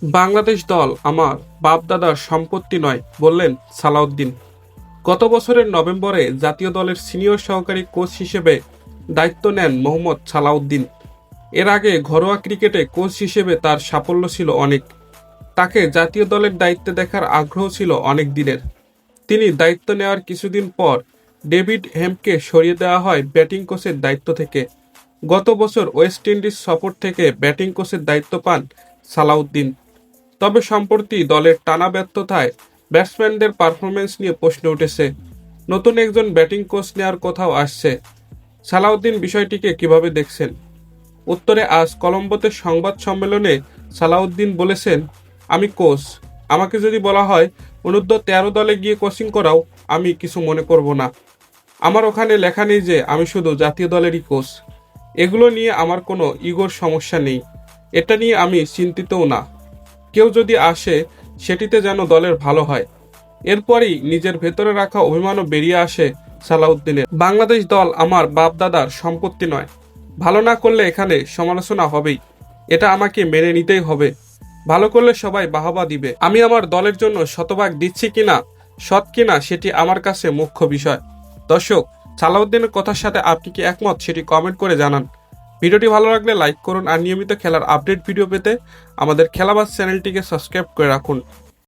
বাংলাদেশ দল আমার বাপ-দাদার সম্পত্তি নয়, বললেন সালাউদ্দিন। গত বছরের নভেম্বরে জাতীয় দলের সিনিয়র সহকারী কোচ হিসেবে দায়িত্ব নেন মোহাম্মদ সালাউদ্দিন। এর আগে ঘরোয়া ক্রিকেটে কোচ হিসেবে তার সাফল্য ছিল অনেক। তাকে জাতীয় দলের দায়িত্বে দেখার আগ্রহ ছিল অনেক দিনের। তিনি দায়িত্ব নেওয়ার কিছুদিন পর ডেভিড হেম্পকে সরিয়ে দেওয়া হয় ব্যাটিং কোচের দায়িত্ব থেকে। গত বছর ওয়েস্ট ইন্ডিজ সফর থেকে ব্যাটিং কোচের দায়িত্ব পান সালাউদ্দিন। তবে সম্প্রতি দলের টানা ব্যর্থতায় ব্যাটসম্যানদের পারফরম্যান্স নিয়ে প্রশ্ন উঠেছে। নতুন একজন ব্যাটিং কোচ নেওয়ার কথাও আসছে। সালাউদ্দিন বিষয়টিকে কিভাবে দেখছেন? উত্তরে আজ কলম্বোতে সংবাদ সম্মেলনে সালাউদ্দিন বলেছেন, আমি কোচ। আমাকে যদি বলা হয় অনূর্ধ্ব-13 দলে গিয়ে কোচিং করাও, আমি কিছু মনে করব না। আমার ওখানে লেখা নেই যে আমি শুধু জাতীয় দলেরই কোচ। এগুলো নিয়ে আমার কোনো ইগোর সমস্যা নেই। এটা নিয়ে আমি চিন্তিতও না। কেউ যদি আসে, সেটিতে যেন দলের ভালো হয়। এরপরই নিজের ভেতরে রাখা অভিমানও বেরিয়ে আসে সালাউদ্দিনের। বাংলাদেশ দল আমার বাপ-দাদার সম্পত্তি নয়। ভালো না করলে এখানে সমালোচনা হবেই। এটা আমাকে মেনে নিতেই হবে। ভালো করলে সবাই বাহবা দিবে। আমি আমার দলের জন্য শতভাগ দিচ্ছি কিনা, সৎ কিনা, সেটি আমার কাছে মুখ্য বিষয়। দর্শক, সালাউদ্দিনের কথার সাথে আপনি কি একমত সেটি কমেন্ট করে জানান। ভিডিওটি ভালো লাগলে লাইক করুন আর নিয়মিত খেলার আপডেট ভিডিও পেতে আমাদের খেলাবাজ চ্যানেলটিকে সাবস্ক্রাইব করে রাখুন।